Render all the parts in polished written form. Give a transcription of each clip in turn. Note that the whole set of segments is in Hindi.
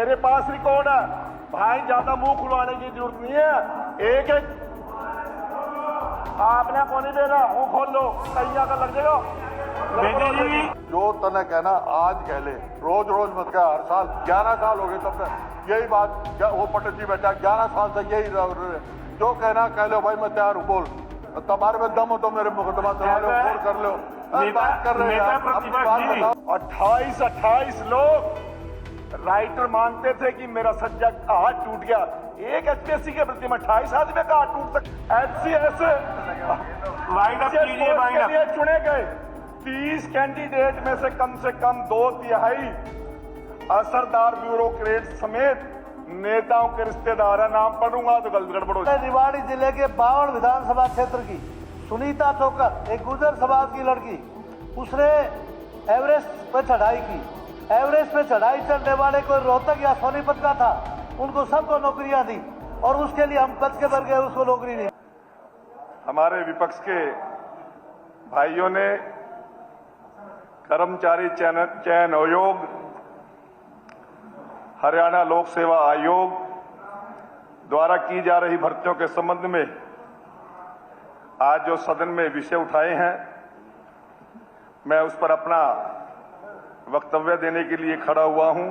मेरे पास रिकॉर्ड है भाई, ज्यादा मुंह खुलवाने की जरूरत नहीं है। एक एक आपने को नहीं देना, मुंह खोल लो, कहीं आकर लग जाएगा। जो तने कहना आज कह ले, रोज रोज मत कह। हर साल 11 साल हो गए तब तक यही बात, वो पटेल जी बैठा 11 साल से यही जो कहना कह लो भाई, मैं तैयार हूँ। बोल, तुम्हारे में दम हो तो मेरे मुकदमा चला लो, फोन कर लो। बात कर रहे हैं 28 लोग राइटर मानते थे कि मेरा सज्जा हाथ टूट गया। एक एचपीएससी के प्रति 28 आदमी का हाथ टूट सकता। एचसीएस के लिए चुने गए 30 कैंडिडेट में से कम 2/3 असरदार ब्यूरोक्रेट समेत नेताओं के रिश्तेदार है। नाम पढ़ूंगा तो गड़बड़ हो जाए। निवाड़ी जिले के 52 विधानसभा क्षेत्र की सुनीता ठोकर, एक गुर्जर समाज की लड़की, उसने एवरेस्ट पर चढ़ाई की। एवरेस्ट पे चढ़ाई चढ़ने वाले कोई रोहतक या सोनीपत का था, उनको सबको नौकरियां दी और उसके लिए हम बच के मर गए, उसको नौकरी नहीं। हमारे विपक्ष के भाइयों ने कर्मचारी चयन आयोग, हरियाणा लोक सेवा आयोग द्वारा की जा रही भर्तियों के संबंध में आज जो सदन में विषय उठाए हैं, मैं उस पर अपना वक्तव्य देने के लिए खड़ा हुआ हूं।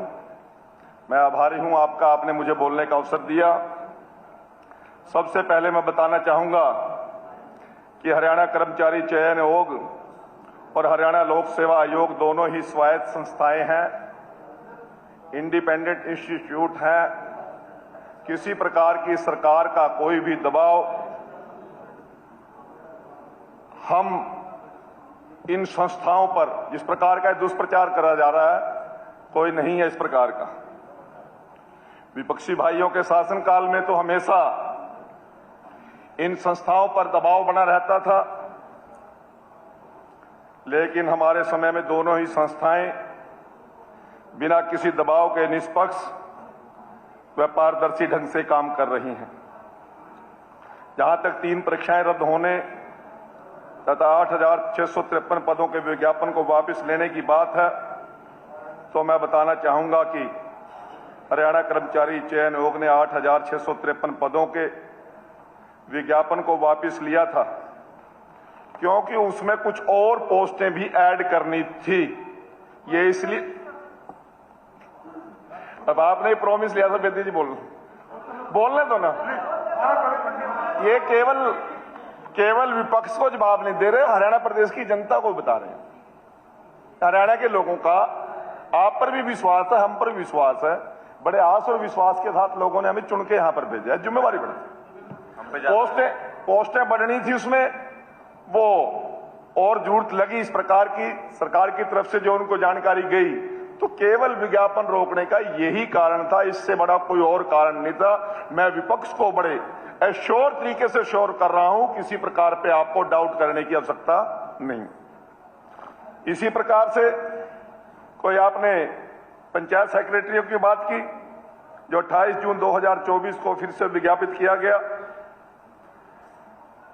मैं आभारी हूं आपका, आपने मुझे बोलने का अवसर दिया। सबसे पहले मैं बताना चाहूंगा कि हरियाणा कर्मचारी चयन आयोग और हरियाणा लोक सेवा आयोग दोनों ही स्वायत्त संस्थाएं हैं, इंडिपेंडेंट इंस्टीट्यूट हैं। किसी प्रकार की सरकार का कोई भी दबाव हम इन संस्थाओं पर, जिस प्रकार का दुष्प्रचार करा जा रहा है, कोई नहीं है इस प्रकार का। विपक्षी भाइयों के शासनकाल में तो हमेशा इन संस्थाओं पर दबाव बना रहता था, लेकिन हमारे समय में दोनों ही संस्थाएं बिना किसी दबाव के निष्पक्ष व पारदर्शी ढंग से काम कर रही हैं। जहां तक 3 परीक्षाएं रद्द होने तथा 8,653 पदों के विज्ञापन को वापस लेने की बात है, तो मैं बताना चाहूंगा कि हरियाणा कर्मचारी चयन आयोग ने 8,653 पदों के विज्ञापन को वापस लिया था, क्योंकि उसमें कुछ और पोस्टें भी ऐड करनी थी। ये इसलिए, अब आपने ही प्रॉमिस लिया था बेदी जी, बोलने दो ना। ये केवल विपक्ष को जवाब नहीं दे रहे, हरियाणा प्रदेश की जनता को बता रहे हैं। हरियाणा के लोगों का आप पर भी विश्वास है, हम पर भी विश्वास है। बड़े आस और विश्वास के साथ लोगों ने हमें चुन के यहां पर भेजा है। जिम्मेवारी बढ़ती, पोस्टें बढ़नी थी, उसमें वो और जरूरत लगी इस प्रकार की सरकार की तरफ से जो उनको जानकारी गई, तो केवल विज्ञापन रोकने का यही कारण था, इससे बड़ा कोई और कारण नहीं था। मैं विपक्ष को बड़े एश्योर तरीके से श्योर कर रहा हूं, किसी प्रकार पे आपको डाउट करने की आवश्यकता नहीं। इसी प्रकार से कोई आपने पंचायत सेक्रेटरियों की बात की, जो 28 जून 2024 को फिर से विज्ञापित किया गया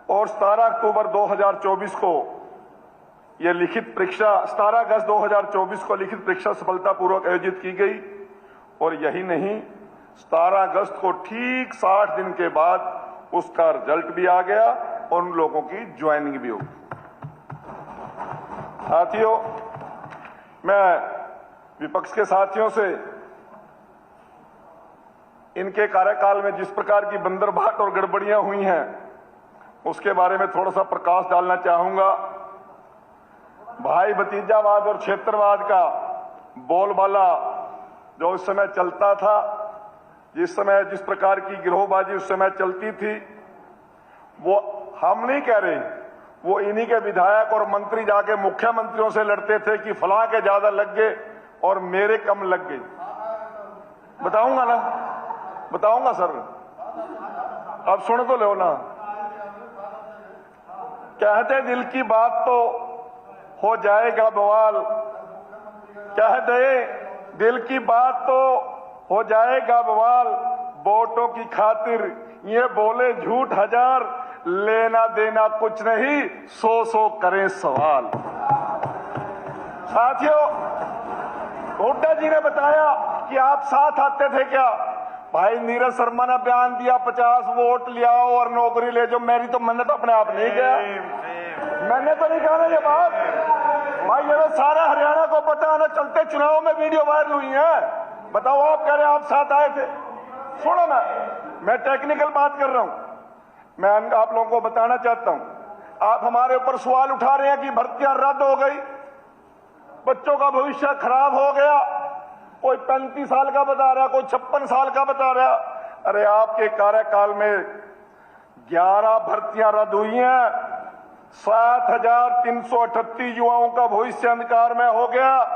और 17 अक्टूबर 2024 को यह लिखित परीक्षा, 17 अगस्त 2024 को लिखित परीक्षा सफलतापूर्वक आयोजित की गई। और यही नहीं, 17 अगस्त को ठीक 60 दिन के बाद उसका रिजल्ट भी आ गया और उन लोगों की ज्वाइनिंग भी होगी। साथियों, मैं विपक्ष के साथियों से इनके कार्यकाल में जिस प्रकार की बंदरबाट और गड़बड़ियां हुई हैं, उसके बारे में थोड़ा सा प्रकाश डालना चाहूंगा। भाई भतीजावाद और क्षेत्रवाद का बोलबाला जो उस समय चलता था, जिस प्रकार की गिरोहबाजी उस समय चलती थी, वो हम नहीं कह रहे, वो इन्हीं के विधायक और मंत्री जाके मुख्यमंत्रियों से लड़ते थे कि फलां के ज्यादा लग गए और मेरे कम लग गए। बताऊंगा ना, बताऊंगा सर, अब सुन तो लो ना। कहते दिल की बात तो हो जाएगा बवाल, कह दे दिल की बात तो हो जाएगा बवाल, वोटों की खातिर ये बोले झूठ हजार, लेना देना कुछ नहीं, 100 करें सवाल। साथियों, हुड्डा जी ने बताया कि आप साथ आते थे क्या? भाई नीरज शर्मा ने बयान दिया 50 वोट ले आओ और नौकरी ले जाओ। मैंने तो अपने आप नहीं किया, मैंने तो नहीं कहा ना ये बात। भाई ये तो सारा हरियाणा को पता है ना, चलते चुनाव में वीडियो वायरल हुई है। बताओ, आप कह रहे हैं आप साथ आए थे। सुनो ना, मैं टेक्निकल बात कर रहा हूं। मैं आप लोगों को बताना चाहता हूं, आप हमारे ऊपर सवाल उठा रहे हैं कि भर्तियां रद्द हो गई, बच्चों का भविष्य खराब हो गया। कोई 35 साल का बता रहा, कोई 56 साल का बता रहा। अरे आपके कार्यकाल में 11 भर्तियां रद्द हुई हैं, 7,338 युवाओं का भविष्य अंधकार में हो गया।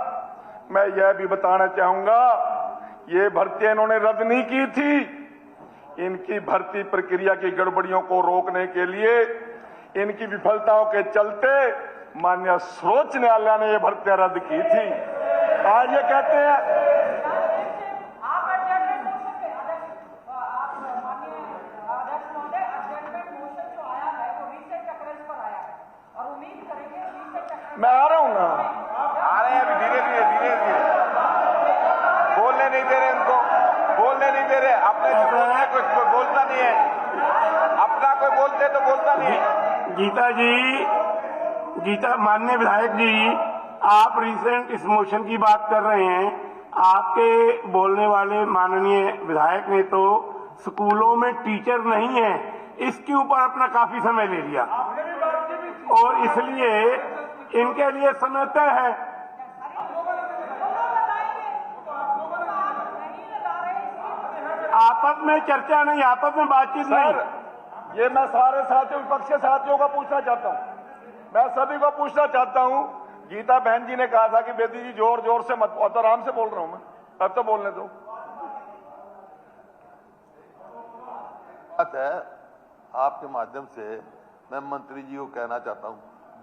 मैं यह भी बताना चाहूंगा, ये भर्तियां इन्होंने रद्द नहीं की थी। इनकी भर्ती प्रक्रिया की गड़बड़ियों को रोकने के लिए, इनकी विफलताओं के चलते माननीय सर्वोच्च न्यायालय ने ये भर्तियां रद्द की थी। आज ये कहते हैं मैं आ रहा हूं ना, आ रहे हैं अभी धीरे धीरे बोलने नहीं दे रहे, इनको बोलने नहीं दे रहे। अपने जो बोल रहे कुछ कोई बोलता नहीं है, अपना कोई बोलते तो बोलता नहीं है। गीता माननीय विधायक जी, आप रिसेंट इस मोशन की बात कर रहे हैं। आपके बोलने वाले माननीय विधायक ने तो स्कूलों में टीचर नहीं है, इसके ऊपर अपना काफी समय ले लिया और इसलिए इनके लिए समय तय है। आपस में चर्चा नहीं, आपस में बातचीत नहीं। ये मैं सारे साथियों, विपक्ष के साथियों को पूछना चाहता हूं, मैं सभी को पूछना चाहता हूं। गीता बहन जी ने कहा था कि बेदी जी जोर जोर से मत, और तो आराम से बोल रहा हूं मैं, अब तो बोलने दो। बात है, आपके माध्यम से मैं मंत्री जी को कहना चाहता हूं,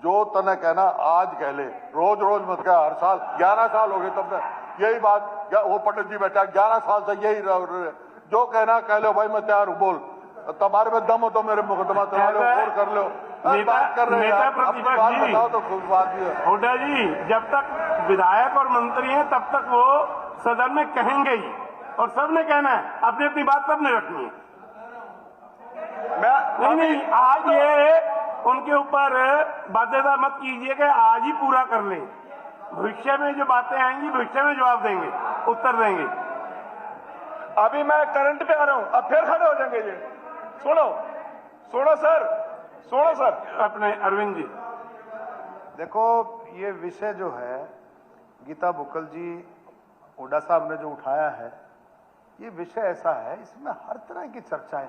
जो तने कहना आज कह ले, रोज रोज मत कह। हर साल 11 साल हो गए तब तक यही बात, वो पंडित जी बैठा 11 साल से यही जो कहना कह लो भाई, मैं तैयार हूं, बोल। तुम्हारे में दम हो तो मेरे मुकदमा चला लो और कर लो। बात कर रहे हैं, अपनी बात बताओ तो खुद बात भी है। हुड्डा जी, जब तक विधायक और मंत्री हैं तब तक वो सदन में कहेंगे ही, और सबने कहना है, अपनी अपनी बात सबने रखनी है। नहीं, आज ये उनके ऊपर बाध्यता मत कीजिए कि आज ही पूरा कर लें। भविष्य में जो बातें आएंगी, भविष्य में जवाब देंगे, उत्तर देंगे। अभी मैं करंट पे आ रहा हूं, अब फिर खड़े हो जाएंगे ये। सुनो सर, अपने अरविंद जी, देखो, ये विषय जो है गीता बुक्कल जी, हुड्डा साहब ने जो उठाया है, ये विषय ऐसा है, इसमें हर तरह की चर्चाएं,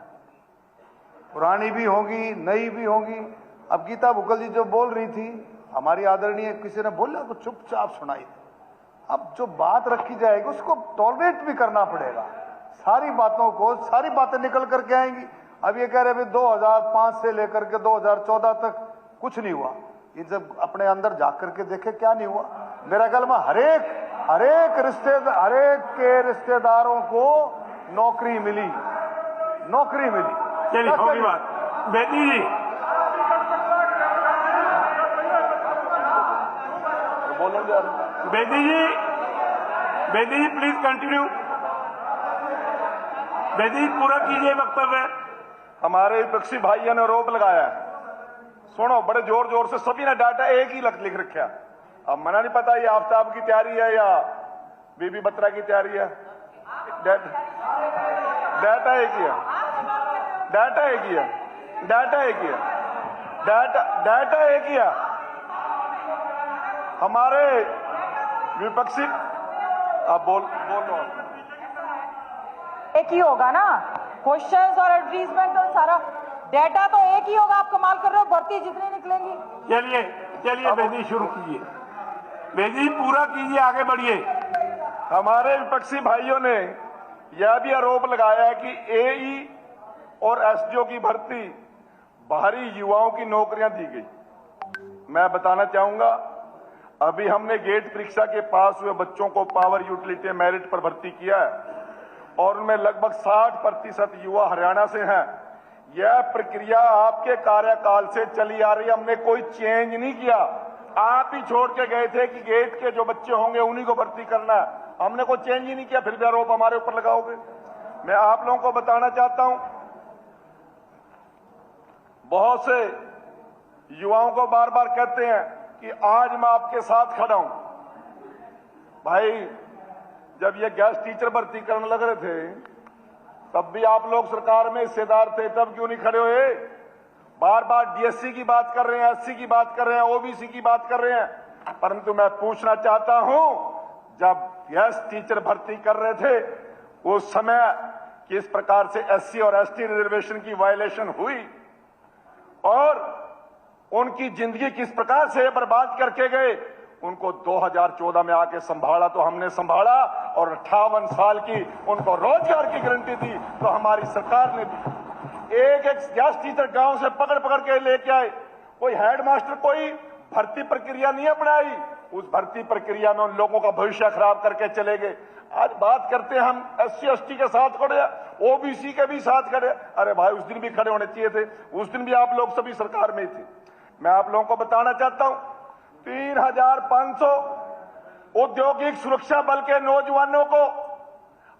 पुरानी भी होंगी, नई भी होंगी। अब गीता बुक्कल जी जो बोल रही थी, हमारी आदरणीय किसी ने बोला तो चुपचाप सुनाई। अब जो बात रखी जाएगी उसको टॉलरेट भी करना पड़ेगा। सारी बातों को, सारी बातें निकल करके आएंगी। अब ये कह रहे हैं 2005 से लेकर के 2014 तक कुछ नहीं हुआ। ये जब अपने अंदर जा करके देखे क्या नहीं हुआ। मेरा ख्याल में हर एक के रिश्तेदारों को नौकरी मिली। चलिए होगी बात। बेदी जी, बेदी जी प्लीज कंटिन्यू। बेदी जी पूरा कीजिए वक्तव्य। हमारे विपक्षी भाइयों ने आरोप लगाया है, सुनो, बड़े जोर जोर से सभी ने डाटा एक ही लिख रखा। अब मना नहीं पता ये आफ्ताब की तैयारी है या बीबी बत्रा की तैयारी है। डाटा एक ही है, डाटा एक ही है। हमारे विपक्षी, अब बोल लो। एक ही होगा ना, क्वेश्चंस और एडवर्टीजमेंट और सारा डेटा तो एक ही होगा। आप कमाल कर रहे हो, भर्ती जितनी निकलेंगी। चलिए बेदी शुरू कीजिए। बेदी पूरा कीजिए, आगे बढ़िए। हमारे विपक्षी भाइयों ने यह भी आरोप लगाया है कि एई और एसडीओ की भर्ती बाहरी युवाओं की नौकरियां दी गई। मैं बताना चाहूंगा, अभी हमने गेट परीक्षा के पास हुए बच्चों को पावर यूटिलिटी मेरिट पर भर्ती किया है और उनमें लगभग 60% युवा हरियाणा से हैं। यह प्रक्रिया आपके कार्यकाल से चली आ रही है, हमने कोई चेंज नहीं किया। आप ही छोड़ के गए थे कि गेट के जो बच्चे होंगे उन्हीं को भर्ती करना है। हमने कोई चेंज ही नहीं किया, फिर भी आरोप हमारे ऊपर लगाओगे। मैं आप लोगों को बताना चाहता हूं, बहुत से युवाओं को बार बार कहते हैं कि आज मैं आपके साथ खड़ा हूं। भाई, जब ये गेस्ट टीचर भर्ती करने लग रहे थे तब भी आप लोग सरकार में हिस्सेदार थे, तब क्यों नहीं खड़े हुए? बार बार डीएससी की बात कर रहे हैं, एससी की बात कर रहे हैं, ओबीसी की बात कर रहे हैं, परंतु मैं पूछना चाहता हूं, जब गेस्ट टीचर भर्ती कर रहे थे उस समय किस प्रकार से एससी और एसटी रिजर्वेशन की वायलेशन हुई और उनकी जिंदगी किस प्रकार से बर्बाद करके गए। उनको 2014 में आके संभाला तो हमने संभाला और 58 साल की उनको रोजगार की गारंटी दी तो हमारी सरकार ने दी। एक एक गेस्ट टीचर गांव से पकड़ पकड़ के लेके आए। कोई हेडमास्टर कोई भर्ती प्रक्रिया नहीं अपनाई, उस भर्ती प्रक्रिया में उन लोगों का भविष्य खराब करके चले गए। आज बात करते हैं हम एससी एसटी के साथ खड़े, ओबीसी के भी साथ खड़े। अरे भाई, उस दिन भी खड़े होने चाहिए थे, उस दिन भी आप लोग सभी सरकार में थे। मैं आप लोगों को बताना चाहता हूं, 3500 औद्योगिक सुरक्षा बल के नौजवानों को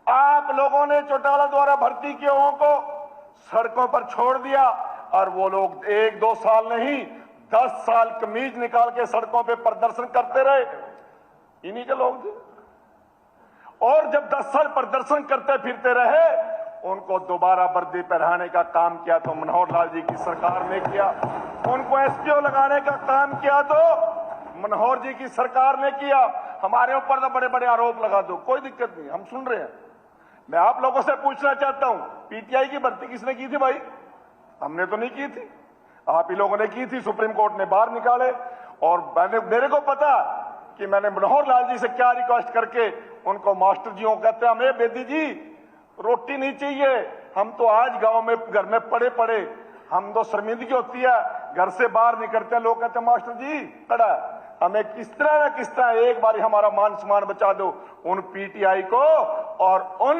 आप लोगों ने चौटाला द्वारा भर्ती किए हुओं को सड़कों पर छोड़ दिया और वो लोग 1-2 साल नहीं 10 साल कमीज निकाल के सड़कों पे प्रदर्शन करते रहे। इन्हीं के लोग थे। और जब 10 साल प्रदर्शन करते फिरते रहे, उनको दोबारा वर्दी पहनाने का काम किया तो मनोहर लाल जी की सरकार ने किया। उनको एसपीओ लगाने का काम किया तो मनोहर जी की सरकार ने किया। हमारे ऊपर तो बड़े बड़े आरोप लगा दो, कोई दिक्कत नहीं, हम सुन रहे हैं। मैं आप लोगों से पूछना चाहता हूं, पीटीआई की भर्ती किसने की थी भाई? हमने तो नहीं की थी, आप ही लोगों ने की थी। सुप्रीम कोर्ट ने बाहर निकाले और मेरे को पता कि मैंने मनोहर लाल जी से क्या रिक्वेस्ट करके उनको मास्टर जी को कहते हैं, हमें बेदी जी रोटी नहीं चाहिए, हम तो आज गांव में घर में पड़े पड़े, हम तो शर्मिंदगी होती है, घर से बाहर निकलते हैं, लोग कहते हैं मास्टर जी खड़ा, हमें किस तरह न किस तरह एक बार हमारा मान सम्मान बचा दो। उन पीटीआई को और उन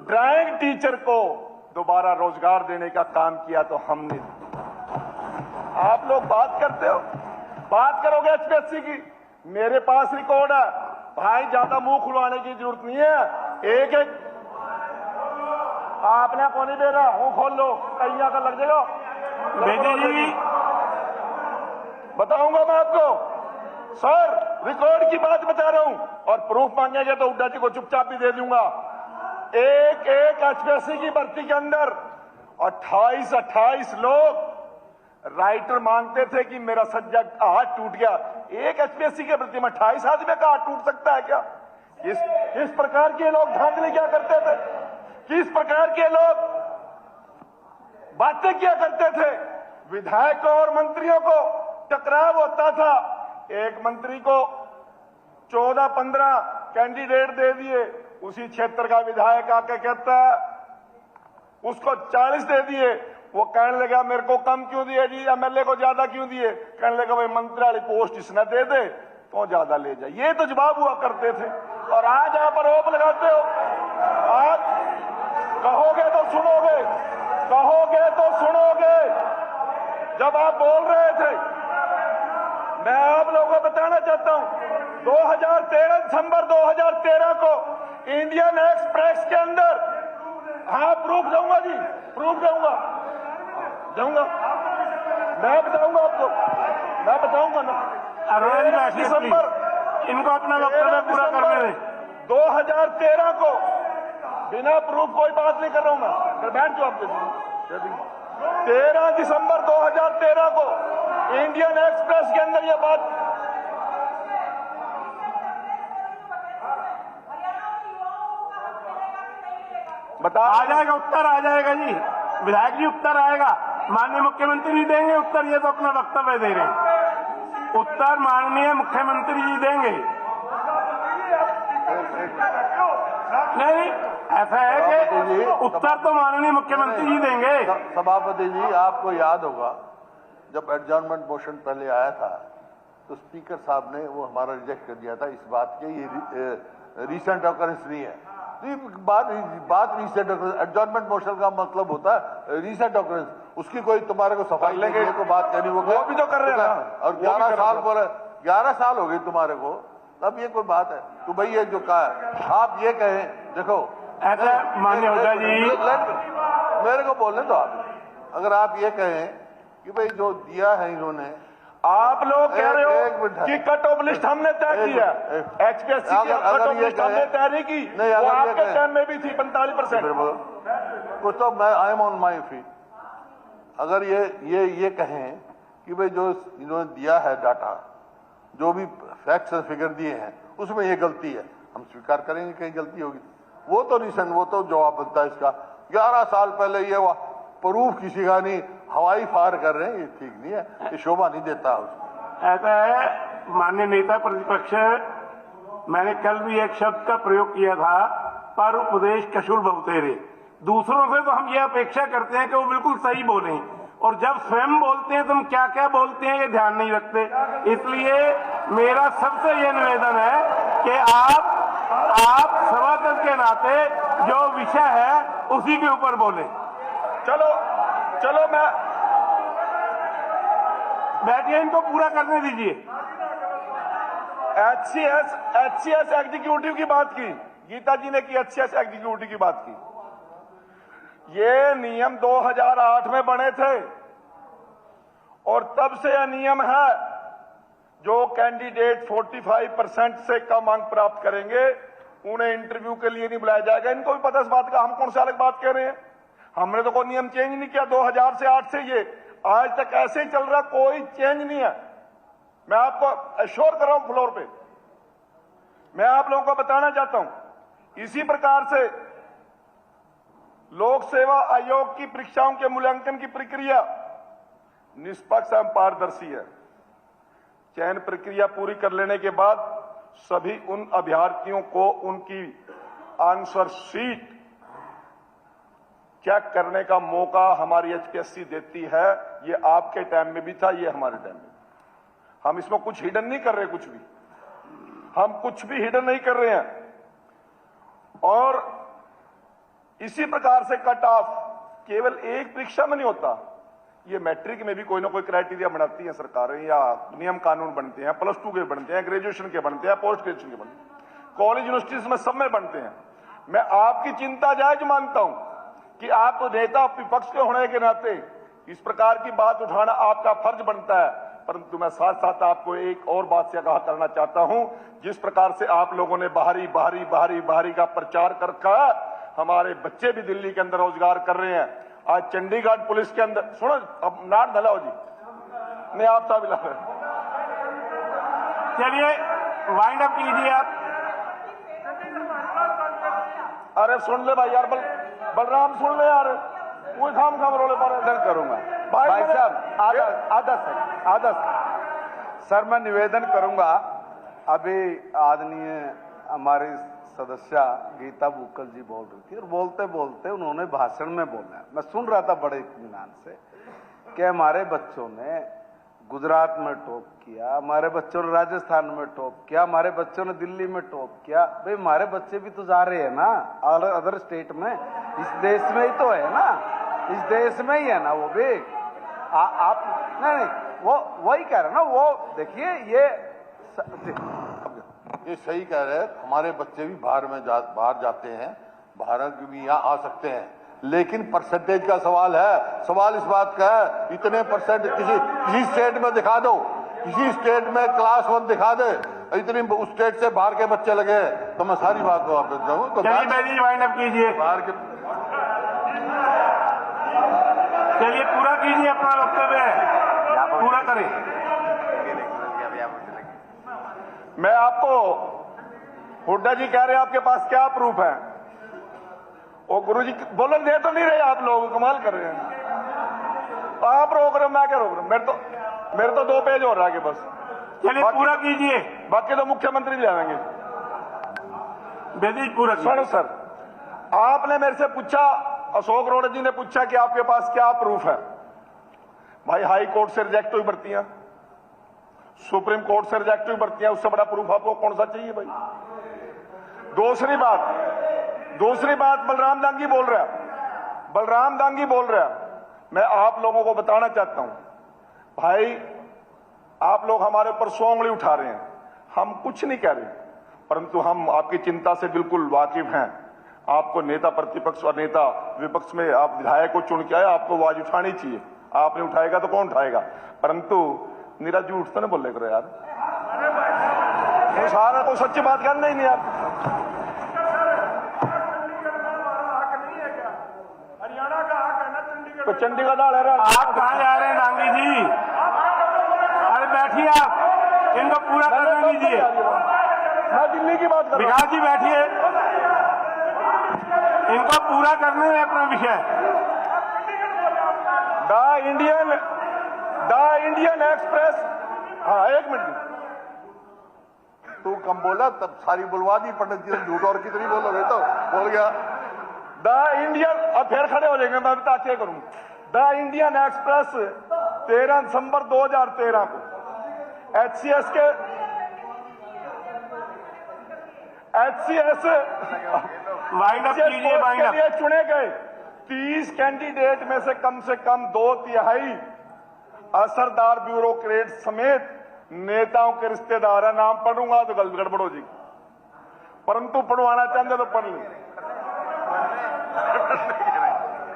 ड्राइंग टीचर को दोबारा रोजगार देने का काम किया तो हमने। आप लोग बात करते हो, बात करोगे एचपीएससी की, मेरे पास रिकॉर्ड है भाई, ज्यादा मुंह खुलवाने की जरूरत नहीं है। एक एक आपने को नहीं दे रहा, मुंह खोल लो, कहीं का लग जाएगा। बेदी जी बताऊंगा मैं आपको सर, रिकॉर्ड की बात बता रहा हूं और प्रूफ मांगेंगे तो हुड्डा जी को चुपचाप भी दे दूंगा। एक एक एचपीएससी की भर्ती के अंदर 28 लोग राइटर मांगते थे कि मेरा सज्जा हाथ टूट गया। एक एचपीएससी के भर्ती में 28 आदमी का हाथ टूट सकता है क्या? किस प्रकार के लोग धांधली क्या करते थे, किस प्रकार के लोग बातें किया करते थे। विधायकों और मंत्रियों को टकराव होता था, एक मंत्री को 14-15 कैंडिडेट दे दिए, उसी क्षेत्र का विधायक आके कहता है उसको 40 दे दिए, वो कहने लगा मेरे को कम क्यों दिए जी, एमएलए को ज्यादा क्यों दिए? कहने लगा भाई मंत्री वाली पोस्ट इसने दे दे तो ज्यादा ले जाए। ये तो जवाब हुआ करते थे और आज आप आरोप लगाते हो। आज कहोगे तो सुनोगे, कहोगे तो सुनोगे। जब आप बोल रहे थे, मैं आप लोगों को बताना चाहता हूं, 2013 दिसंबर 2013 को इंडियन एक्सप्रेस के अंदर, हाँ प्रूफ दूंगा जी, प्रूफ दूंगा, मैं बताऊंगा आपको, मैं बताऊंगा ना। दिसंबर, इनको अपना वक्तव्य पूरा करने दें। 2013 को बिना प्रूफ कोई बात नहीं कर रहा हूं मैं, फिर बैठ जाओ आप। 13 दिसंबर 2013 को इंडियन एक्सप्रेस के अंदर यह बात, बता आ जाएगा, उत्तर आ जाएगा जी, विधायक जी उत्तर आएगा। माननीय मुख्यमंत्री जी देंगे उत्तर, ये तो अपना वक्तव्य दे रहे हैं, उत्तर माननीय मुख्यमंत्री जी देंगे। नहीं, ऐसा है कि उत्तर तो माननीय मुख्यमंत्री जी देंगे। सभापति जी, आपको याद होगा जब एडजॉर्नमेंट मोशन पहले आया था तो स्पीकर साहब ने वो हमारा रिजेक्ट कर दिया था इस बात के, ये रीसेंट ऑकरेंस नहीं है। तो ये बात रीसेंट ऑकरेंस, एडजॉर्नमेंट मोशन का मतलब होता है रीसेंट ऑकरेंस। उसकी कोई तुम्हारे को सफाई लेंगे को बात कहनी वो भी तो कर रहे हैं ना। और 11 साल बोले 11 साल हो गई तुम्हारे को, तब ये कोई बात है? तो भाई ये जो कहा है, आप ये कहें, देखो ऐसा मान्य होता जी, मेरे को बोलने दो आप। अगर आप ये कहें कि भाई जो दिया है इन्होंने, आप लोग कह रहे एक हो मिनट है। कि कट ऑफ लिस्ट हमने तय की है, एचपीएससी की कट ऑफ लिस्ट हमने तय नहीं की, नहीं, वो अगर ये आपके कहें- टाइम में भी थी 45%। कुछ तो मैं I am on my feet. अगर ये कहें कि भाई जो इन्होंने दिया है डाटा, जो भी फैक्ट्स एंड फिगर दिए हैं, उसमें ये गलती है, हम स्वीकार करेंगे कहीं गलती होगी। वो तो नहीं, वो तो जवाब बनता है इसका। 11 साल पहले ये प्रूफ किसी का नहीं, हवाई फायर कर रहे हैं, ये ठीक नहीं है, ये शोभा नहीं देता उसको। ऐसा है माननीय नेता प्रतिपक्ष, मैंने कल भी एक शब्द का प्रयोग किया था, पर उपदेश कशुल बहुतेरे। दूसरों से तो हम ये अपेक्षा करते हैं कि वो बिल्कुल सही बोलें, और जब स्वयं बोलते हैं तो हम क्या क्या बोलते हैं ये ध्यान नहीं रखते। इसलिए मेरा सबसे ये निवेदन है कि आप सभासद के नाते जो विषय है उसी के ऊपर बोलें। चलो मैं बैठिए, इनको पूरा करने दीजिए। एचसीएस एग्जीक्यूटिव की बात की, गीता जी ने की एचसीएस एग्जीक्यूटिव की बात की। ये नियम 2008 में बने थे और तब से यह नियम है, जो कैंडिडेट 45% से कम अंक प्राप्त करेंगे उन्हें इंटरव्यू के लिए नहीं बुलाया जाएगा। इनको भी पता इस बात का, हम कौन सा अलग बात कह रहे हैं? हमने तो कोई नियम चेंज नहीं किया 2000 से 8 से, ये आज तक ऐसे ही चल रहा, कोई चेंज नहीं है। मैं आपको अश्योर कर रहा हूं फ्लोर पे, मैं आप लोगों को बताना चाहता हूं, इसी प्रकार से लोक सेवा आयोग की परीक्षाओं के मूल्यांकन की प्रक्रिया निष्पक्ष एवं पारदर्शी है। चयन प्रक्रिया पूरी कर लेने के बाद सभी उन अभ्यर्थियों को उनकी आंसर शीट चेक करने का मौका हमारी एचपीएससी देती है। ये आपके टाइम में भी था, ये हमारे टाइम में। हम इसमें कुछ हिडन नहीं कर रहे, कुछ भी हम कुछ भी हिडन नहीं कर रहे हैं। और इसी प्रकार से कट ऑफ केवल एक परीक्षा में नहीं होता, ये मैट्रिक में भी कोई ना कोई क्राइटेरिया बनाती है सरकारें, या नियम कानून बनते हैं, +2 के बनते हैं, ग्रेजुएशन के बनते हैं, पोस्ट ग्रेजुएशन के बनते हैं, कॉलेज यूनिवर्सिटीज में सब में बनते हैं। मैं आपकी चिंता जायज मानता हूं कि आप नेता विपक्ष के होने के नाते इस प्रकार की बात उठाना आपका फर्ज बनता है, परंतु मैं साथ साथ आपको एक और बात से आगाह करना चाहता हूं। जिस प्रकार से आप लोगों ने बाहरी का प्रचार कर रखा, हमारे बच्चे भी दिल्ली के अंदर रोजगार कर रहे हैं। आज चंडीगढ़ पुलिस के अंदर, सुनो अब नाट धलाओ जी, नहीं आप साहब ला रहे, चलिए वाइंड अप कीजिए आप। अरे सुन ले भाई यार, बलराम सुन ले यार, कोई खाम रोले पर करूंगा भाई साहब, आधा सर मैं निवेदन करूंगा। अभी आदरणीय हमारी सदस्या गीता बुक्कल जी बोल रही थी, और बोलते बोलते उन्होंने भाषण में बोला, मैं सुन रहा था बड़े इत्मीनान से, कि हमारे बच्चों ने गुजरात में टॉप किया, हमारे बच्चों ने राजस्थान में टॉप किया, हमारे बच्चों ने दिल्ली में टॉप किया। भाई हमारे बच्चे भी तो जा रहे हैं ना अदर स्टेट में, इस देश में ही तो है ना, इस देश में ही है ना वो भी। आप नहीं वो वही कह रहे हैं ना, वो देखिए ये सही कह रहे हैं, हमारे बच्चे भी बाहर जाते हैं, भारत भी यहाँ आ सकते हैं, लेकिन परसेंटेज का सवाल है। सवाल इस बात का है, इतने परसेंट किसी स्टेट में दिखा दो, किसी स्टेट में क्लास 1 दिखा दे, इतनी उस स्टेट से बाहर के बच्चे लगे, तो मैं सारी बात को वापस जाऊँ तो वाइंड अप कीजिए, बाहर के चलिए पूरा कीजिए अपना वक्तव्य, पूरा करें। मैं आपको, हुड्डा जी कह रहे हैं आपके पास क्या प्रूफ है, और गुरुजी बोलने दे तो नहीं रहे आप लोग, कमाल कर रहे हैं। आप रोक रहे हो, मैं क्या रोक रहा हूं? मेरे तो 2 पेज हो रहा है बस। चलिए पूरा कीजिए, बाकी तो मुख्यमंत्री ले आएंगे। बेदी पूरा सुनो सर, आपने मेरे से पूछा, अशोक रोड जी ने पूछा कि आपके पास क्या प्रूफ है। भाई हाई कोर्ट से रिजेक्ट हुई भर्तियां, सुप्रीम कोर्ट से रिजेक्ट हुई भर्तियां, उससे बड़ा प्रूफ आपको कौन सा चाहिए भाई? दूसरी बात बलराम दांगी बोल रहा है, मैं आप लोगों को बताना चाहता हूं, भाई आप लोग हमारे ऊपर सौ उंगली उठा रहे हैं, हम कुछ नहीं कह रहे, परंतु हम आपकी चिंता से बिल्कुल वाकिफ हैं। आपको नेता प्रतिपक्ष और नेता विपक्ष में आप विधायक को चुन के आए, आपको आवाज उठानी चाहिए। आपने उठाएगा तो कौन उठाएगा, परंतु निरा झूठ तो नहीं बोले करो यार, वो सारा को सच्ची बात करना ही नहीं यार। तो चंडीगढ़ डाल है आप कहाँ जा रहे हैं डांगी जी? अरे बैठिए आप, इनको पूरा करने दीजिए। मैं दिल्ली की बात कर रहा हूं। विकास जी बैठिए, इनको पूरा करने में अपना विषय। द इंडियन एक्सप्रेस, हाँ एक मिनट, तू कम बोला तब सारी बुलवा दी पंडित जी ने, झूठ और कितनी बोल रहे तो बोल गया। द इंडियन, अब फिर खड़े हो जाएंगे, मैं बता क्या करूं। द इंडियन एक्सप्रेस 13 दिसंबर 2013 को एचसीएस वाइंड अप कीजिए, वाइंड के अप। लिए चुने गए 30 कैंडिडेट में से कम 2/3 असरदार ब्यूरोक्रेट समेत नेताओं के रिश्तेदार है। नाम पढ़ूंगा तो गलत गड़बड़ हो जाएगी, परंतु पढ़वाना चाहते तो पढ़ लो,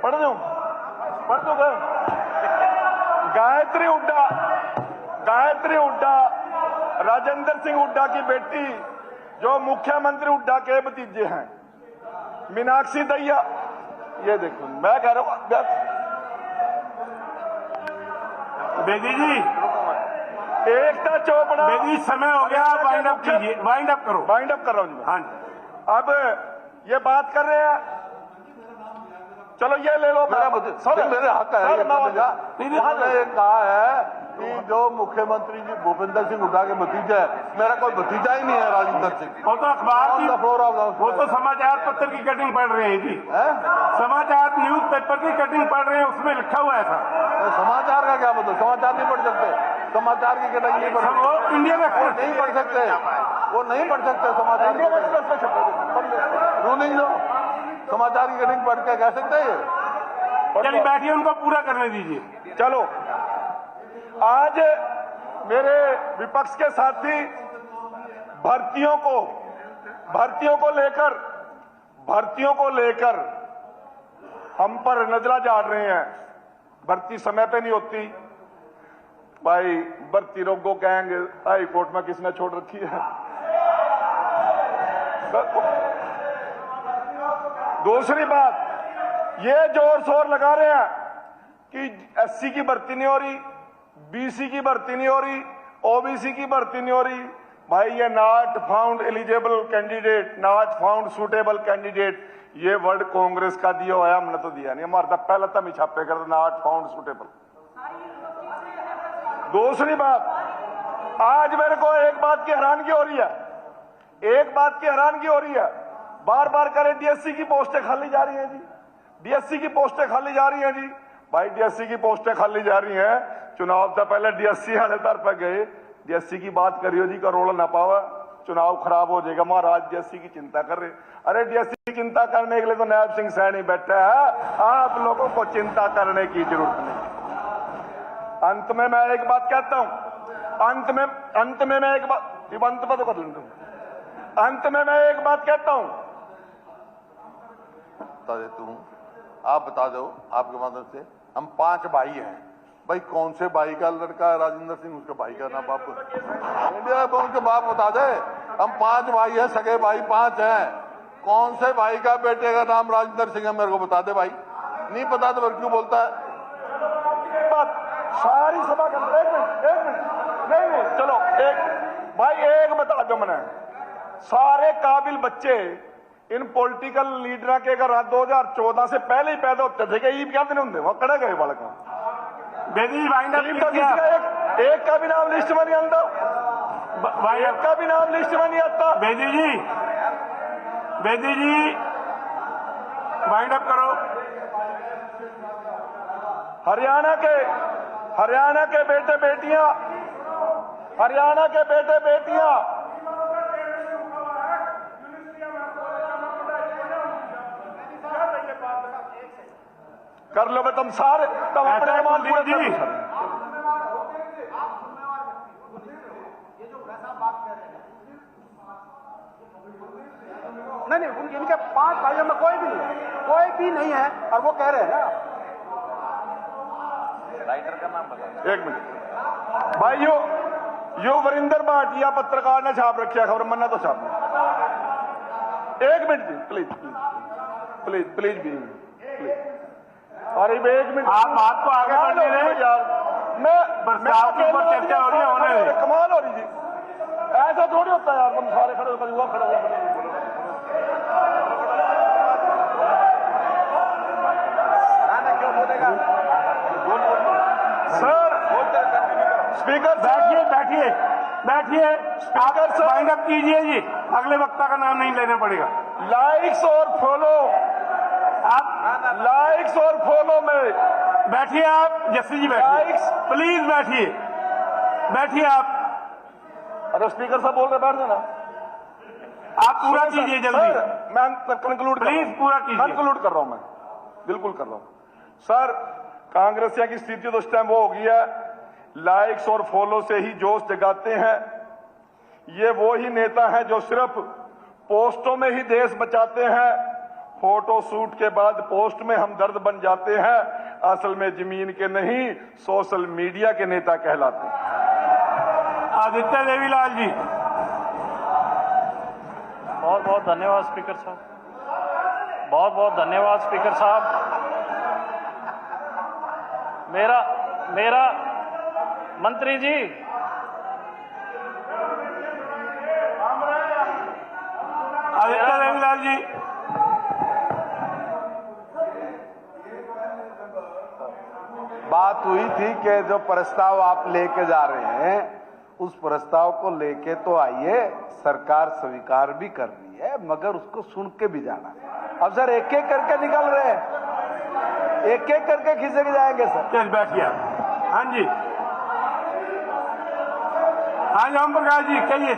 पढ़ दो गायत्री हुड्डा राजेंद्र सिंह हुड्डा की बेटी, जो मुख्यमंत्री हुड्डा के भतीजे हैं। मीनाक्षी दहिया, ये देखो मैं कह रहा हूं, बेदी जी, एकता चोपड़ा। बेदी समय हो गया, वाइंड अप कीजिए, वाइंड अप करो। वाइंड अप कर रहा हूं जी। हाँ जी, अब ये बात कर रहे हैं, चलो ये ले लो, मेरा मेरे हक है। मैंने कहा है कि जो मुख्यमंत्री जी भूपेंद्र सिंह हुड्डा के भतीजा है, मेरा कोई भतीजा ही नहीं है राजेंद्र सिंह। वो तो अखबार की, फ्लोर ऑफ वो तो समाचार पत्र की कटिंग पढ़ रहे हैं जी, समाचार न्यूज पेपर की कटिंग पढ़ रहे हैं, उसमें लिखा हुआ है ऐसा। समाचार का क्या मतलब, समाचार नहीं पढ़ सकते, समाचार की कटिंग नहीं पढ़ सकते, वो इंडियन एक्सप्रेस नहीं पढ़ सकते, वो नहीं पढ़ सकते समाचार। रूलिंग जो समाचार की कटिंग पढ़ के कह सकते हैं। चलिए बैठिए, उनको पूरा करने दीजिए। चलो, आज मेरे विपक्ष के साथी भर्तियों को लेकर हम पर नजरा झाड़ रहे हैं। भर्ती समय पे नहीं होती, भाई भर्ती रोको कहेंगे, हाई कोर्ट में किसने छोड़ रखी है। दूसरी बात, ये जोर शोर लगा रहे हैं कि एससी की भर्ती नहीं हो रही, बीसी की भर्ती नहीं हो रही, ओबीसी की भर्ती नहीं हो रही। भाई ये not found eligible candidate, not found suitable candidate, ये वर्ड कांग्रेस का दिया हुआ है, हमने तो दिया नहीं। हमारा तो पहला तम ही छापे कर नॉट फाउंड सुटेबल। दूसरी बात, आज मेरे को एक बात की हैरानगी हो रही है, बार बार करें डीएससी की पोस्टें खाली जा रही हैं जी, डीएससी की पोस्टें खाली जा रही हैं जी। भाई डीएससी की पोस्टें खाली जा रही हैं, चुनाव से पहले डीएससी वाले तर पर गए, डीएससी की बात करियो जी, करोड़ ना पावा, चुनाव खराब हो जाएगा, महाराज डीएससी की चिंता कर रहे। अरे डीएससी की चिंता करने के लिए तो नायब सिंह सैनी बैठा है, आप लोगों को चिंता करने की जरूरत नहीं। अंत में मैं एक बात कहता हूं, अंत में मैं एक बात कहता हूं, बता देता हूं, आप बता दो, आपके माध्यम से। हम 5 भाई हैं, भाई कौन से भाई का लड़का है राजेंद्र सिंह, उसके भाई का नाम बाप, इंडिया में उनके बाप बता दे। हम 5 भाई हैं, सगे भाई 5 हैं, कौन से भाई का बेटे का नाम राजेंद्र सिंह है, मेरे को बता दे भाई। नहीं पता तो फिर क्यों बोलता है? सारी सभा का एक मिनट नहीं, चलो एक बता दो मैंने। सारे काबिल बच्चे इन पॉलिटिकल लीडर के अगर 2014 से पहले ही पैदा होते थे, ईब क्या दिन होंगे, वहां कड़े गए बालक एक का भी नाम लिस्ट में नहीं आता, एक का भी नाम लिस्ट में नहीं आता। बेदी जी वाइंड अप करो। हरियाणा के बेटे बेटियां कर लो तुम सारे, तुम अपने ऐसा ईमान कुलदीप पूरे जी। कर लो। नहीं, इनके 5 भाइयों में कोई भी नहीं है और वो कह रहे हैं ना। एक मिनट भाई, यो वरिंदर भाटिया पत्रकार ने छाप रखी है खबर, मन्ना तो छाप। एक minute ji, please please please please please. अरे एक मिनट, आप बात को आगे कमाल बढ़ने हो रही दें। है यार। मैं प्रस्ताव के ऊपर चर्चा हो रही है, होने दें। कमाल हो रही जी, ऐसा थोड़ी होता है यार। तुम सारे खड़े होकर हुआ खड़े हो। सर स्पीकर बैठिए बैठिए बैठिए, आप स्पीकर साहब। वाइंड अप कीजिए जी, अगले वक्ता का नाम नहीं लेना पड़ेगा। लाइक्स और फॉलो, आप लाइक्स और फॉलो में बैठिए, आप जस्सी जी बैठिए, लाइक्स। प्लीज बैठिए, बैठिए आप अरे स्पीकर साहब बोल रहे, बैठ जाना। आप पूरा कीजिए जल्दी, सर, मैं कंक्लूड प्लीज पूरा कीजिए। कंक्लूड कर रहा हूं मैं, बिल्कुल कर रहा हूं। सर कांग्रेसिया की स्थिति तो इस टाइम वो हो गई है, लाइक्स और फॉलो से ही जोश जगाते हैं। ये वो ही नेता हैं जो सिर्फ पोस्टों में ही देश बचाते हैं, फोटो शूट के बाद पोस्ट में हम दर्द बन जाते हैं, असल में जमीन के नहीं सोशल मीडिया के नेता कहलाते हैं। आदित्य देवीलाल जी। बहुत बहुत धन्यवाद स्पीकर साहब, बहुत बहुत धन्यवाद स्पीकर साहब। मेरा मंत्री जी, आदित्य देवीलाल जी, बात हुई थी कि जो प्रस्ताव आप लेके जा रहे हैं उस प्रस्ताव को लेके तो आइए, सरकार स्वीकार भी कर रही है, मगर उसको सुन के भी जाना। अब सर एक एक करके निकल रहे हैं, एक एक करके खिसक जाएंगे सर। चल बैठिए आप। हाँ जी, हाँ जी, ओम प्रकाश जी कहिए।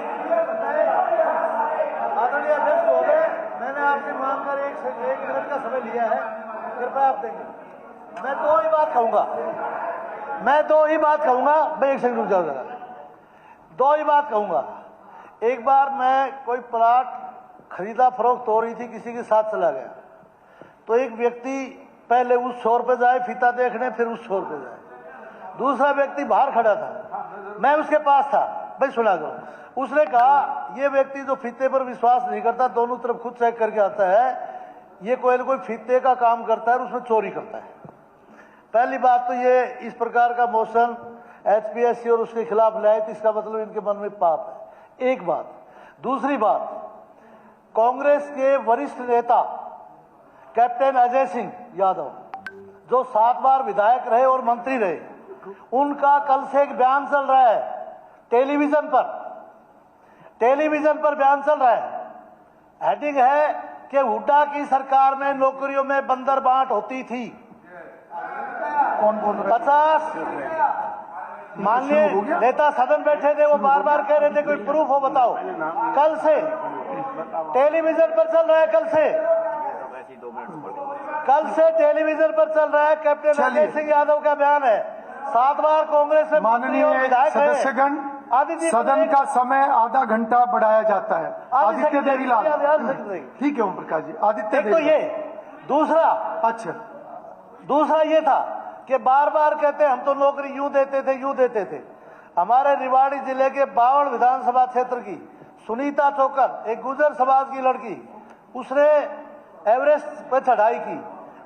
आदरणीय अध्यक्ष महोदय, मैंने आपसे मांगकर एक मिनट का समय लिया है, कृपया आप देंगे। मैं दो ही बात कहूंगा, मैं एक सेकंड रुक जाओ जरा। दो ही बात कहूंगा। एक बार मैं कोई प्लाट खरीदा फरोख्त हो रही थी, किसी के साथ चला गया, तो एक व्यक्ति पहले उस छोर पे जाए फीता देखने, फिर उस छोर पे जाए। दूसरा व्यक्ति बाहर खड़ा था, मैं उसके पास था, भाई सुना दो। उसने कहा ये व्यक्ति जो फीते पर विश्वास नहीं करता, दोनों तरफ खुद चेक करके आता है, ये कोई ना कोई फीते का काम करता है और उसमें चोरी करता है। पहली बात तो ये इस प्रकार का मोशन एचपीएससी और उसके खिलाफ लाए, तो इसका मतलब इनके मन में पाप है, एक बात। दूसरी बात, कांग्रेस के वरिष्ठ नेता कैप्टन अजय सिंह यादव जो 7 बार विधायक रहे और मंत्री रहे, उनका कल से एक बयान चल रहा है टेलीविजन पर बयान चल रहा है। हेडिंग है कि हुड्डा की सरकार में नौकरियों में बंदर बांट होती थी। कौन बोल रहा है? 50 माननीय नेता सदन बैठे थे, वो बार बार कह रहे थे कोई प्रूफ हो बताओ। कल से टेलीविजन पर चल रहा है, कल से टेलीविजन पर चल रहा है, कैप्टन अजय सिंह यादव का बयान है। 7 बार कांग्रेस में माननीय सदस्यगण, सदन का समय आधा घंटा बढ़ाया जाता है। आदित्य देवीलाल, ठीक है ओम प्रकाश जी। आदित्य तो ये दूसरा, अच्छा, दूसरा ये था कि बार बार कहते हम तो नौकरी यूं देते थे। हमारे रेवाड़ी जिले के बावड़ विधानसभा क्षेत्र की सुनीता चोकर, एक गुर्जर समाज की लड़की, उसने एवरेस्ट पे चढ़ाई की।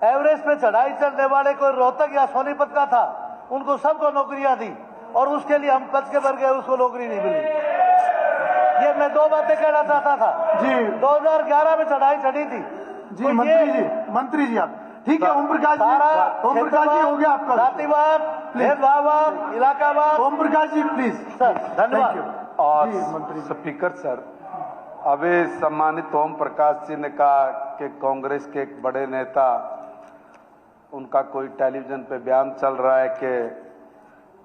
एवरेस्ट पे चढ़ाई चढ़ने वाले कोई रोहतक या सोनीपत का था, उनको सबको नौकरियां दी और उसके लिए हम कच के भर गए, उसको नौकरी नहीं मिली। ये मैं 2 बातें कहना चाहता था जी। 2011 में चढ़ाई चढ़ी थी जी। तो मंत्री जी आप ठीक है। ओम प्रकाश जी, ओम प्रकाश जी हो गया आपका। जातिवाद, भेदभाववाद, इलाकावाद। ओम प्रकाश जी प्लीज सर धन्यवाद। और जी, मंत्री जी। स्पीकर सर, अभी सम्मानित ओम प्रकाश जी ने कहा कि कांग्रेस के एक बड़े नेता, उनका कोई टेलीविजन पे बयान चल रहा है कि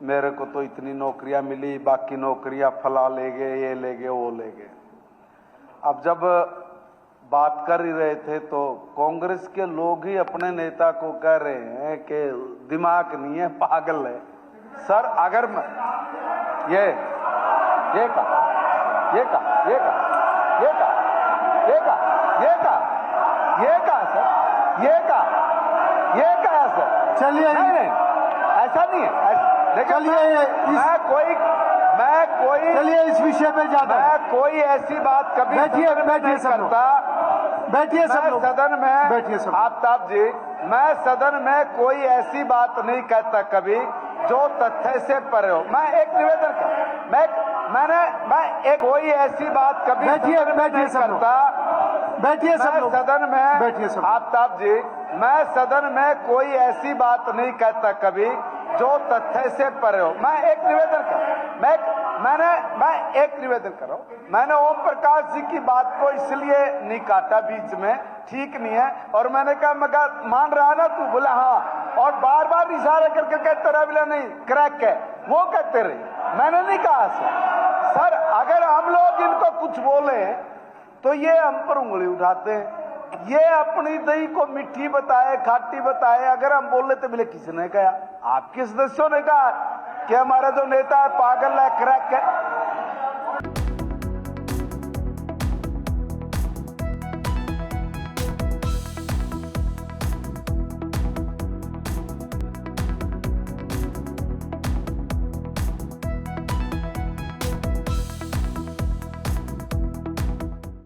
मेरे को तो इतनी नौकरियां मिली, बाकी नौकरियां फला ले गए, ये ले गए, वो ले गए। अब जब बात कर ही रहे थे तो कांग्रेस के लोग ही अपने नेता को कह रहे हैं कि दिमाग नहीं है, पागल है। सर अगर मैं ये का सर, चलिए नहीं ऐसा नहीं है। चलिए मैं कोई चलिए इस विषय पे ज्यादा मैं कोई ऐसी बात कभी बैठिए बैठिए सब लोग, बैठिए सब लोग, सदन में बैठिए सब। आफ्ताब जी, मैं सदन में कोई ऐसी बात नहीं कहता कभी जो तथ्य से परे हो। मैं एक निवेदन मैं एक कोई ऐसी बात कभी बैठिए बैठिए सब लोग, बैठिए सब लोग, सदन में बैठिए सब। आफ्ताब जी, मैं सदन में कोई ऐसी बात नहीं कहता कभी जो तथ्य से परे हो। मैं एक निवेदन कर रहा हूं। मैंने ओम प्रकाश जी की बात को इसलिए नहीं काटा बीच में, ठीक नहीं है, और मैंने कहा मैं मान रहा ना तू, बोला हाँ, और बार बार इशारा करके कहते रहा बोला नहीं क्रैक है, वो कहते रहे, मैंने नहीं कहा सर। अगर हम लोग इनको कुछ बोले तो ये हम पर उंगली उठाते हैं, ये अपनी दही को मिठी बताए, खाटी बताए। अगर हम बोल लेते बोले किसने कहा, आपके सदस्यों ने कहा कि हमारा जो नेता है पागल है, क्रैक है।